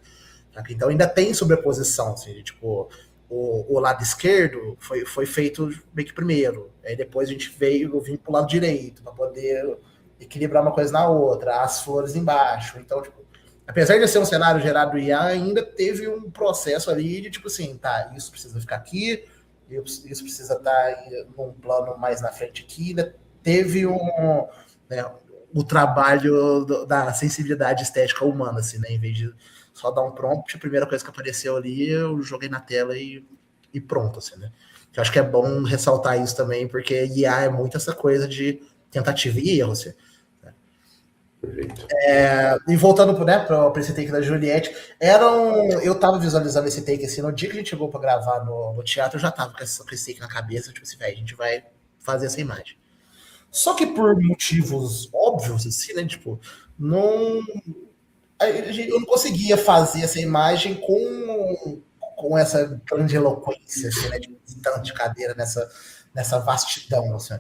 Então ainda tem sobreposição, assim, tipo, o lado esquerdo foi feito meio que primeiro, aí depois a gente vim pro lado direito para poder equilibrar uma coisa na outra, as flores embaixo, então, tipo, apesar de ser um cenário gerado IA, ainda teve um processo ali de tipo assim, tá, isso precisa ficar aqui, isso precisa estar num plano mais na frente aqui, ainda teve o trabalho da sensibilidade estética humana, assim, né, em vez de só dar um prompt, a primeira coisa que apareceu ali, eu joguei na tela e pronto, assim, né. Eu acho que é bom ressaltar isso também, porque IA é muito essa coisa de tentativa e erro, assim. E voltando para esse take da Juliette, eu tava visualizando esse take assim, no dia que a gente chegou para gravar no teatro, eu já tava com esse take na cabeça, tipo assim, a gente vai fazer essa imagem. Só que por motivos óbvios, assim, né, tipo, eu não conseguia fazer essa imagem com essa grande eloquência, assim, né, de tanto de cadeira nessa vastidão, assim.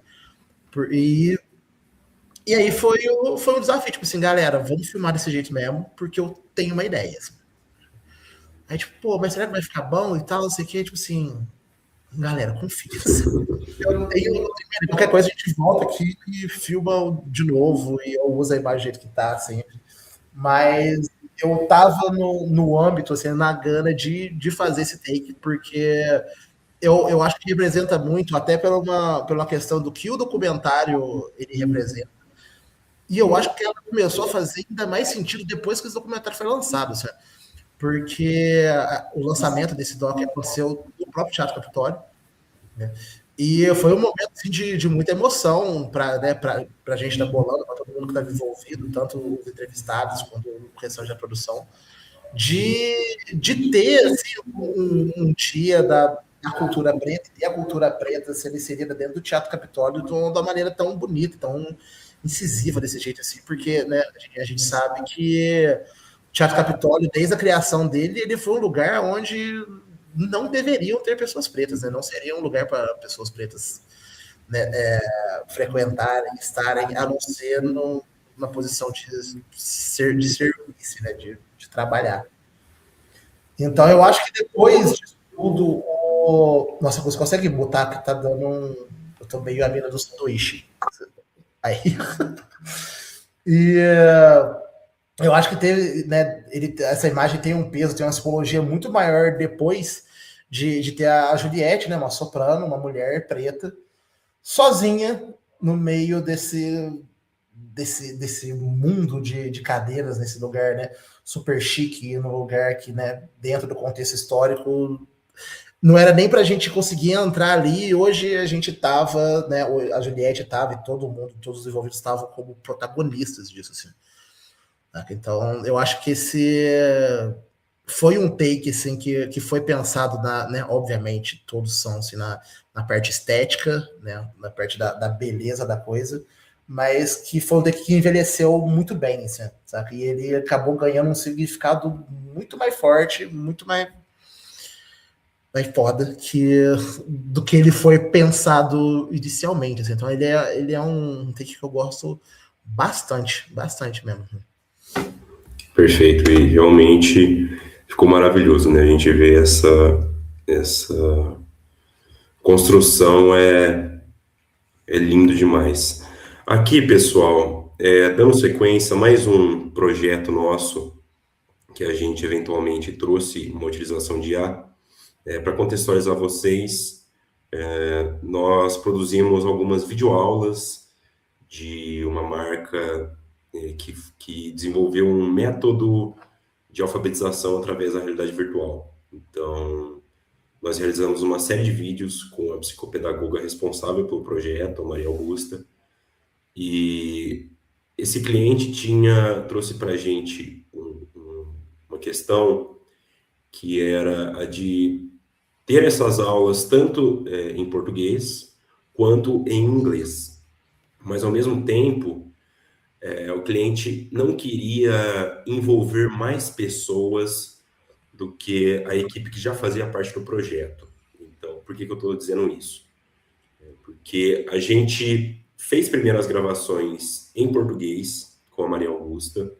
E aí foi um desafio, tipo assim, galera, vamos filmar desse jeito mesmo, porque eu tenho uma ideia. Assim. Aí, tipo, pô, mas será que vai ficar bom e tal, não sei o que, tipo assim, galera, confia. Assim. Qualquer coisa a gente volta aqui e filma de novo, e eu uso a imagem do jeito que tá, assim. Mas eu tava no âmbito, assim, na gana de fazer esse take, porque eu acho que representa muito, até pela questão do que o documentário ele representa. E eu acho que ela começou a fazer ainda mais sentido depois que esse documentário foi lançado, sabe? Porque o lançamento desse doc aconteceu no próprio Teatro Capitólio, né? E foi um momento assim, de muita emoção para a gente da Bolanda, para todo mundo que estava envolvido, tanto os entrevistados quanto o restante da produção, de ter assim, um dia a cultura preta e a cultura preta ser inserida dentro do Teatro Capitólio de uma maneira tão bonita, tão incisiva desse jeito assim, porque, né, a gente sabe que o Teatro Capitólio, desde a criação dele, ele foi um lugar onde não deveriam ter pessoas pretas, né? Não seria um lugar para pessoas pretas, né, frequentarem, estarem, a não ser numa posição de serviço, né, de trabalhar. Então, eu acho que depois disso tudo, nossa, você consegue botar que tá dando eu tô meio a mina do sanduíche. Aí. E eu acho que teve, né, essa imagem tem um peso, tem uma simbologia muito maior depois de ter a Juliette, né, uma soprano, uma mulher preta, sozinha no meio desse mundo de cadeiras, nesse lugar, né, super chique, no lugar que, né, dentro do contexto histórico, não era nem para a gente conseguir entrar ali. Hoje a gente estava, né, a Juliette estava e todo mundo, todos os envolvidos estavam como protagonistas disso, assim. Então, eu acho que esse foi um take, assim, que foi pensado, né, obviamente, todos são, assim, na parte estética, né, na parte da beleza da coisa, mas que foi um take que envelheceu muito bem, assim, sabe? E ele acabou ganhando um significado muito mais forte, muito mais foda do que ele foi pensado inicialmente, assim. Então, ele é um take que eu gosto bastante mesmo. Perfeito, e realmente ficou maravilhoso, né? A gente vê essa construção, é lindo demais. Aqui, pessoal, dando sequência, mais um projeto nosso que a gente eventualmente trouxe uma utilização de IA. Para contextualizar vocês, nós produzimos algumas videoaulas de uma marca que desenvolveu um método de alfabetização através da realidade virtual. Então, nós realizamos uma série de vídeos com a psicopedagoga responsável pelo projeto, a Maria Augusta, e esse cliente trouxe para a gente uma questão que era a de ter essas aulas tanto em português quanto em inglês. Mas, ao mesmo tempo, o cliente não queria envolver mais pessoas do que a equipe que já fazia parte do projeto. Então, por que eu estou dizendo isso? Porque a gente fez primeiro as gravações em português com a Maria Augusta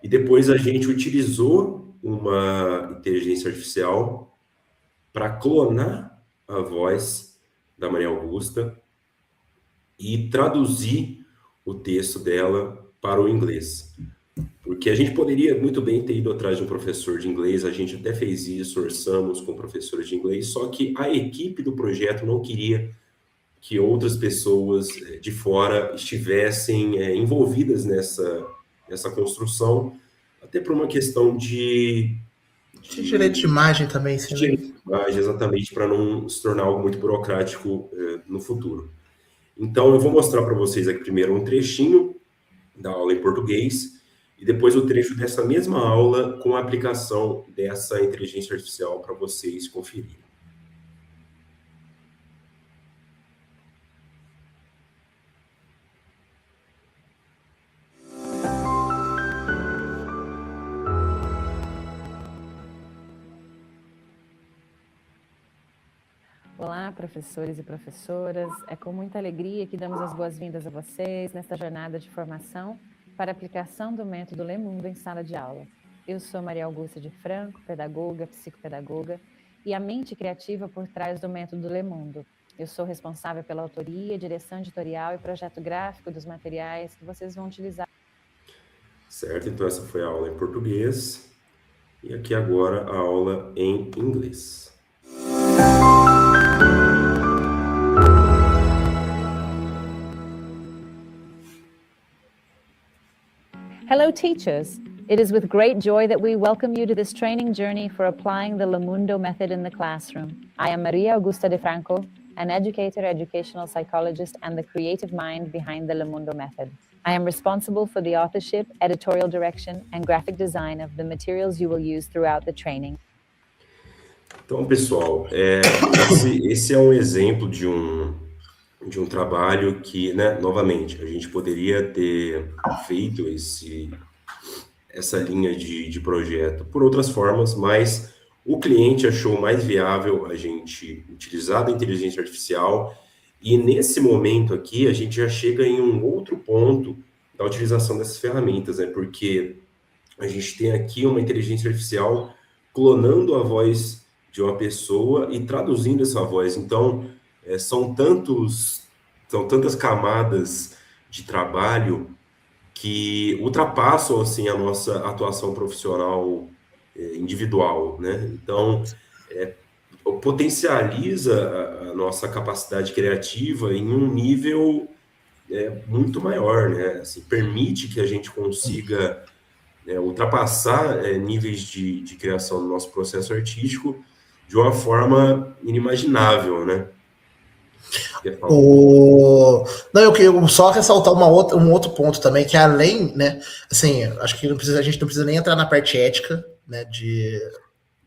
e depois a gente utilizou uma inteligência artificial para clonar a voz da Maria Augusta e traduzir o texto dela para o inglês. Porque a gente poderia muito bem ter ido atrás de um professor de inglês, a gente até fez isso, orçamos com professores de inglês, só que a equipe do projeto não queria que outras pessoas de fora estivessem envolvidas nessa construção, até por uma questão de direito de imagem também, sim. Direito de imagem, exatamente, para não se tornar algo muito burocrático no futuro. Então, eu vou mostrar para vocês aqui primeiro um trechinho da aula em português e depois o trecho dessa mesma aula com a aplicação dessa inteligência artificial para vocês conferirem. Olá, professores e professoras. É com muita alegria que damos as boas-vindas a vocês nesta jornada de formação para a aplicação do método Le Mundo em sala de aula. Eu sou Maria Augusta de Franco, pedagoga, psicopedagoga e a mente criativa por trás do método Le Mundo. Eu sou responsável pela autoria, direção editorial e projeto gráfico dos materiais que vocês vão utilizar. Certo, então essa foi a aula em português e aqui agora a aula em inglês. Hello, teachers. It is with great joy that we welcome you to this training journey for applying the Le Mundo method in the classroom. I am Maria Augusta de Franco, an educator, educational psychologist, and the creative mind behind the Le Mundo method. I am responsible for the authorship, editorial direction, and graphic design of the materials you will use throughout the training. Então, pessoal, esse é um exemplo de um trabalho que, né, novamente, a gente poderia ter feito essa linha de projeto por outras formas, mas o cliente achou mais viável a gente utilizar a inteligência artificial, e nesse momento aqui a gente já chega em um outro ponto da utilização dessas ferramentas, né? Porque a gente tem aqui uma inteligência artificial clonando a voz de uma pessoa e traduzindo essa voz. Então, são tantas camadas de trabalho que ultrapassam assim a nossa atuação profissional individual, né? Então, potencializa a nossa capacidade criativa em um nível muito maior, né? Assim, permite que a gente consiga ultrapassar níveis de criação do nosso processo artístico de uma forma inimaginável, né? Não, eu queria só ressaltar um outro ponto também, que além, né, assim, acho que a gente não precisa nem entrar na parte ética, né,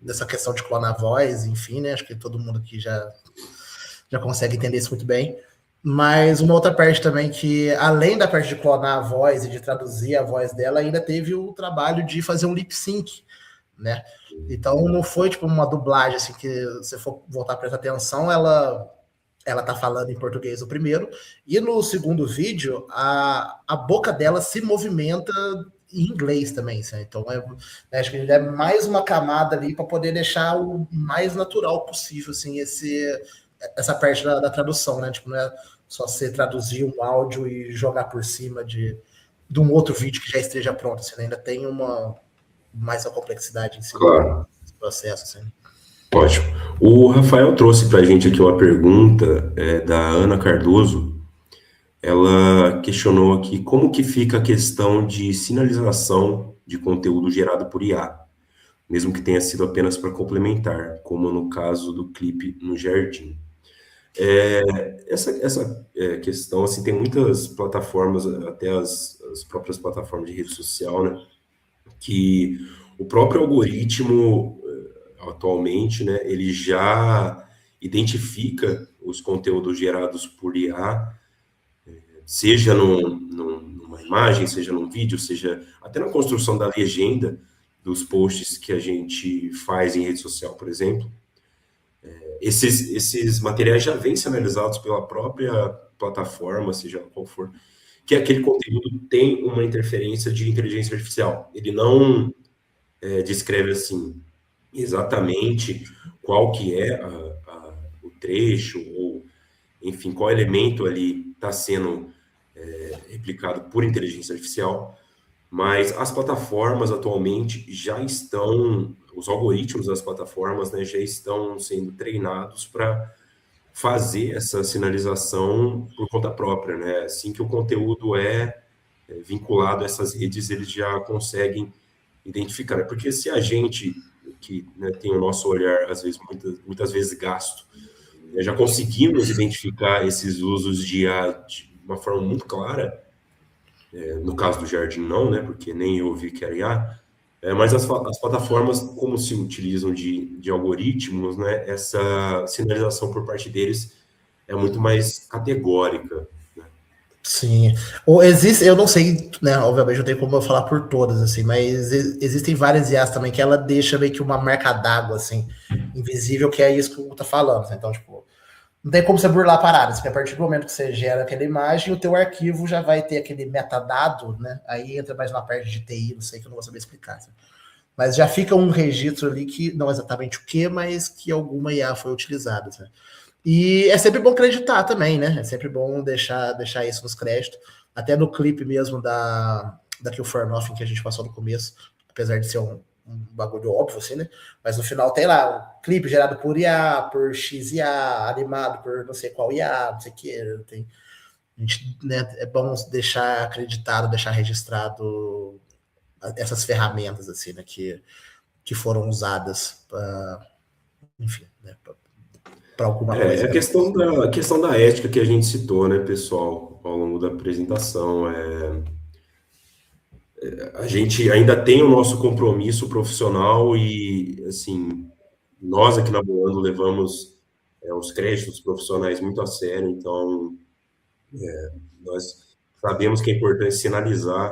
dessa questão de clonar a voz, enfim, né, acho que todo mundo aqui já consegue entender isso muito bem, mas uma outra parte também que, além da parte de clonar a voz e de traduzir a voz dela, ainda teve o trabalho de fazer um lip sync, né, então não foi tipo uma dublagem, assim, que se for voltar a prestar atenção, ela tá falando em português no primeiro, e no segundo vídeo, a boca dela se movimenta em inglês também, sabe? Então, acho que é mais uma camada ali para poder deixar o mais natural possível, assim, essa parte da tradução, né? Tipo, não é só você traduzir um áudio e jogar por cima de um outro vídeo que já esteja pronto, assim, né? Ainda tem mais a complexidade em cima desse processo, assim. Ótimo. O Rafael trouxe para a gente aqui uma pergunta da Ana Cardoso. Ela questionou aqui como que fica a questão de sinalização de conteúdo gerado por IA, mesmo que tenha sido apenas para complementar, como no caso do clipe no Jardim. Essa questão, assim, tem muitas plataformas, até as próprias plataformas de rede social, né, que o próprio algoritmo atualmente, né, ele já identifica os conteúdos gerados por IA, seja numa imagem, seja num vídeo, seja até na construção da legenda dos posts que a gente faz em rede social, por exemplo. Esses materiais já vêm sendo analisados pela própria plataforma, seja qual for, que aquele conteúdo tem uma interferência de inteligência artificial. Ele não descreve assim exatamente qual que é o trecho, ou, enfim, qual elemento ali está sendo replicado por inteligência artificial, mas as plataformas atualmente já estão, os algoritmos das plataformas, né, já estão sendo treinados para fazer essa sinalização por conta própria, né? Assim que o conteúdo é vinculado a essas redes, eles já conseguem identificar. Porque se a gente, que, né, tem o nosso olhar, às vezes, muitas vezes gasto, né, já conseguimos identificar esses usos de IA de uma forma muito clara, no caso do Jardim não, né, porque nem eu vi que era IA, mas as plataformas, como se utilizam de algoritmos, né, essa sinalização por parte deles é muito mais categórica. Sim. Ou existe, eu não sei, né? Obviamente não tem como eu falar por todas, assim, mas existem várias IAs também que ela deixa meio que uma marca d'água, assim, invisível, que é isso que o tá falando. Né? Então, tipo, não tem como você burlar a parada, porque a partir do momento que você gera aquela imagem, o teu arquivo já vai ter aquele metadado, né? Aí entra mais uma parte de TI, não sei, que eu não vou saber explicar. Assim. Mas já fica um registro ali que, não exatamente o que, mas que alguma IA foi utilizada, assim. E é sempre bom acreditar também, né? É sempre bom deixar isso nos créditos. Até no clipe mesmo da Kill for Nothing que a gente passou no começo, apesar de ser um bagulho óbvio, assim, né? Mas no final tem lá um clipe gerado por IA, por XIA, animado por não sei qual IA, não sei o que. A gente, né, é bom deixar acreditado, deixar registrado essas ferramentas, assim, né? Que foram usadas para, enfim, né? Para alguma coisa. A questão da ética que a gente citou, né, pessoal, ao longo da apresentação. A gente ainda tem o nosso compromisso profissional e, assim, Nós aqui na Bolando levamos os créditos profissionais muito a sério, então nós sabemos que é importante sinalizar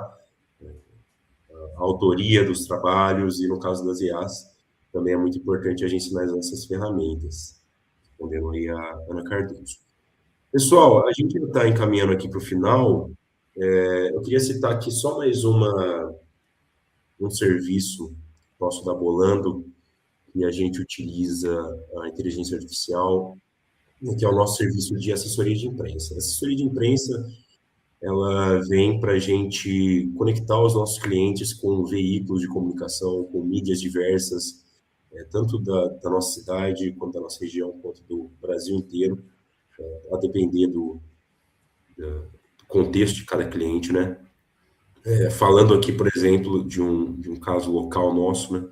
a autoria dos trabalhos e, no caso das IAs, também é muito importante a gente sinalizar essas ferramentas, respondendo aí a Ana Cardoso. Pessoal, a gente está encaminhando aqui para o final. Eu queria citar aqui só mais um serviço nosso da Bolando, que a gente utiliza a inteligência artificial, que é o nosso serviço de assessoria de imprensa. A assessoria de imprensa, ela vem para a gente conectar os nossos clientes com veículos de comunicação, com mídias diversas, tanto da nossa cidade, quanto da nossa região, quanto do Brasil inteiro, a depender do contexto de cada cliente, né? Falando aqui, por exemplo, de um caso local nosso, né?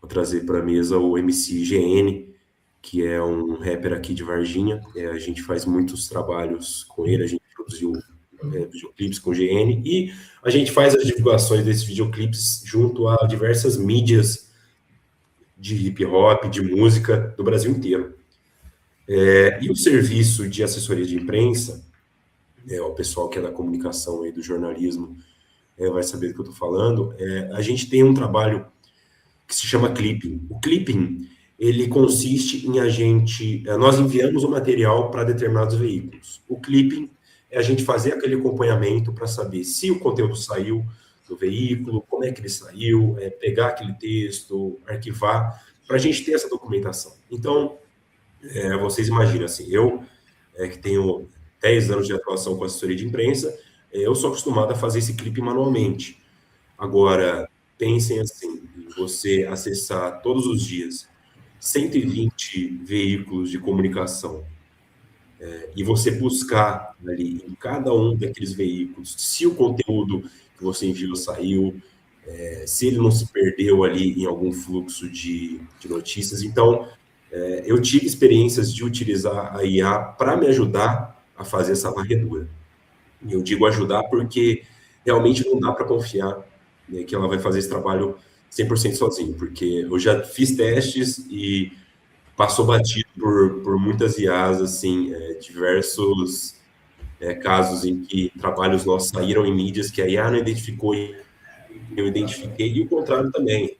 Vou trazer para a mesa o MC GN, que é um rapper aqui de Varginha. A gente faz muitos trabalhos com ele, a gente produziu videoclipes com o GN, e a gente faz as divulgações desses videoclipes junto a diversas mídias de hip hop, de música do Brasil inteiro. E o serviço de assessoria de imprensa, o pessoal que é da comunicação e do jornalismo vai saber do que eu estou falando, a gente tem um trabalho que se chama clipping. O clipping, ele consiste em nós enviamos o material para determinados veículos. O clipping é a gente fazer aquele acompanhamento para saber se o conteúdo saiu do veículo, como é que ele saiu, pegar aquele texto, arquivar, para a gente ter essa documentação. Então, vocês imaginam, assim, eu que tenho 10 anos de atuação com assessoria de imprensa, eu sou acostumado a fazer esse clipe manualmente. Agora, pensem assim, você acessar todos os dias 120 veículos de comunicação e você buscar ali em cada um daqueles veículos se o conteúdo que você enviou saiu, se ele não se perdeu ali em algum fluxo de notícias. Então, eu tive experiências de utilizar a IA para me ajudar a fazer essa varredura. Eu digo ajudar porque realmente não dá para confiar, né, que ela vai fazer esse trabalho 100% sozinho, porque eu já fiz testes e passou batido por muitas IAs, assim, diversos casos em que trabalhos nossos saíram em mídias que a IA não identificou e eu identifiquei, e o contrário também.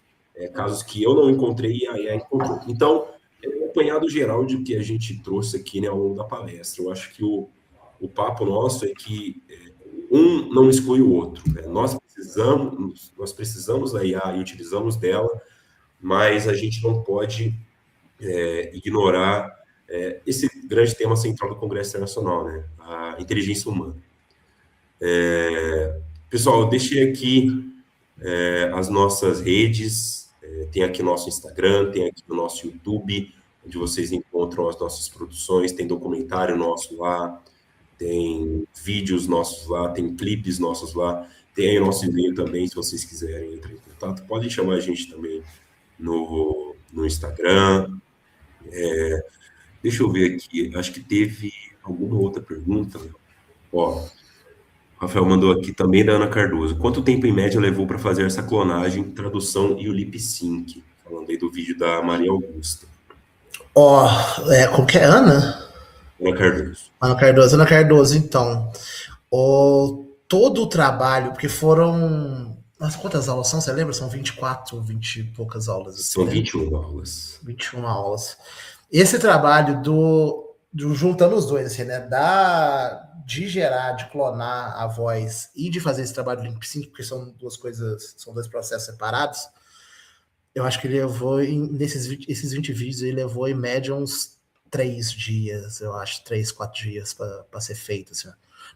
Casos que eu não encontrei e a IA encontrou. Então, é um apanhado geral de que a gente trouxe aqui, né, ao longo da palestra. Eu acho que o papo nosso é que um não exclui o outro. Nós precisamos da IA e utilizamos dela, mas a gente não pode ignorar esse grande tema central do Congresso Internacional, né? A inteligência humana. Pessoal, eu deixei aqui as nossas redes, tem aqui nosso Instagram, tem aqui o nosso YouTube, onde vocês encontram as nossas produções, tem documentário nosso lá, tem vídeos nossos lá, tem clipes nossos lá, tem aí o nosso e-mail também, se vocês quiserem entrar em contato, podem chamar a gente também no Instagram. Deixa eu ver aqui, acho que teve alguma outra pergunta. Ó, Rafael mandou aqui também da Ana Cardoso. Quanto tempo em média levou para fazer essa clonagem, tradução e o lip sync? Falando aí do vídeo da Maria Augusta. Como que é? Ana Cardoso, então. Todo o trabalho, porque foram... Nossa, quantas aulas são? Você lembra? São 24, 20 e poucas aulas. Assim, são 21 aulas. 21 aulas. Esse trabalho juntando os dois, assim, né? De gerar, de clonar a voz e de fazer esse trabalho de lip sync, porque são duas coisas, são dois processos separados. Eu acho que ele levou, esses 20 vídeos, ele levou em média uns 3 dias, eu acho, 3, 4 dias para ser feito, assim,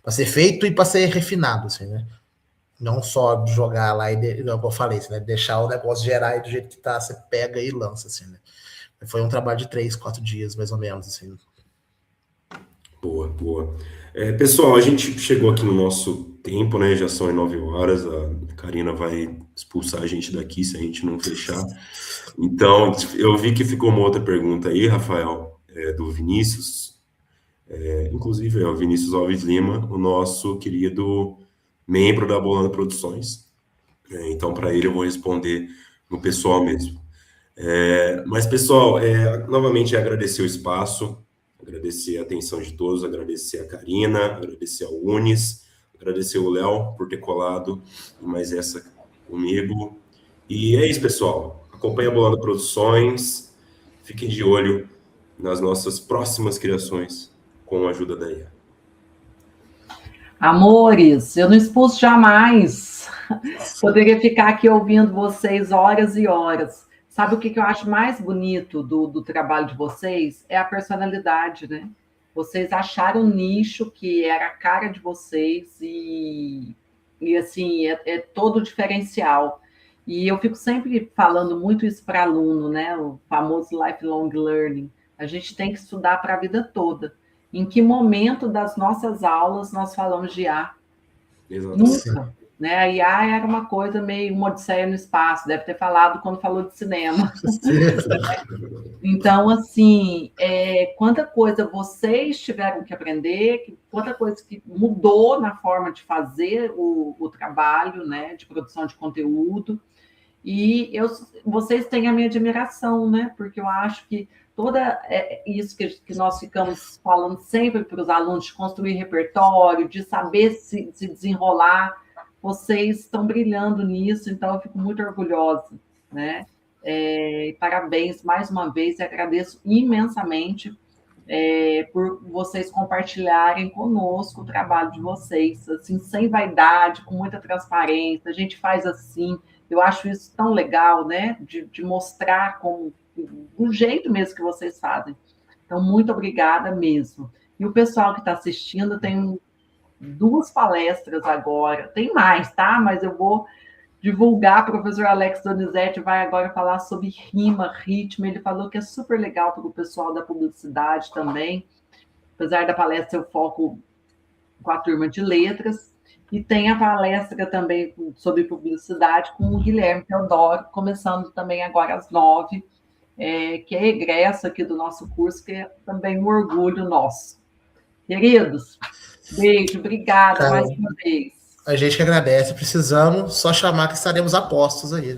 para ser feito e para ser refinado, assim, né? Não só jogar lá e, como eu falei, assim, né? Deixar o negócio gerar do jeito que tá, você pega e lança, assim, né? Foi um trabalho de 3, 4 dias, mais ou menos, assim. Boa. Pessoal, a gente chegou aqui no nosso tempo, né? Já são 9 horas, a Karina vai expulsar a gente daqui se a gente não fechar. Então, eu vi que ficou uma outra pergunta aí, Rafael, do Vinícius. Inclusive, é o Vinícius Alves Lima, o nosso querido membro da Bolando Produções. Então, para ele, eu vou responder no pessoal mesmo. Mas, pessoal, novamente agradecer o espaço, agradecer a atenção de todos, agradecer a Karina, agradecer ao Unis, agradecer o Léo por ter colado em mais essa comigo. E é isso, pessoal. Acompanhe a Bolando Produções, fiquem de olho nas nossas próximas criações com a ajuda da IA. Amores, eu não expulso jamais. Poderia ficar aqui ouvindo vocês horas e horas. Sabe o que eu acho mais bonito do trabalho de vocês? É a personalidade, né? Vocês acharam um nicho que era a cara de vocês e assim, é todo o diferencial. E eu fico sempre falando muito isso para aluno, né? O famoso lifelong learning. A gente tem que estudar para a vida toda. Em que momento das nossas aulas nós falamos de IA? Nunca. Né? A IA era uma coisa meio uma odisseia no espaço, deve ter falado quando falou de cinema. Então, assim, quanta coisa vocês tiveram que aprender, quanta coisa que mudou na forma de fazer o trabalho, né, de produção de conteúdo. E vocês têm a minha admiração, né? Porque eu acho que toda isso que nós ficamos falando sempre para os alunos, de construir repertório, de saber se desenrolar, vocês estão brilhando nisso, então eu fico muito orgulhosa, né? Parabéns mais uma vez, e agradeço imensamente por vocês compartilharem conosco o trabalho de vocês, assim, sem vaidade, com muita transparência. A gente faz assim, eu acho isso tão legal, né? De mostrar como do jeito mesmo que vocês fazem. Então, muito obrigada mesmo. E o pessoal que está assistindo, tem 2 palestras agora, tem mais, tá? Mas eu vou divulgar. O professor Alex Donizete vai agora falar sobre rima, ritmo. Ele falou que é super legal para o pessoal da publicidade também. Apesar da palestra, eu foco com a turma de letras. E tem a palestra também sobre publicidade com o Guilherme Teodoro, começando também agora às 9h, que é egresso aqui do nosso curso, que é também um orgulho nosso. Queridos, beijo, obrigada mais uma vez. A gente que agradece, precisando, só chamar que estaremos a postos aí.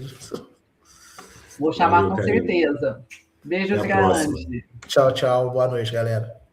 Vou chamar com certeza. Beijo grande. Tchau, tchau, boa noite, galera.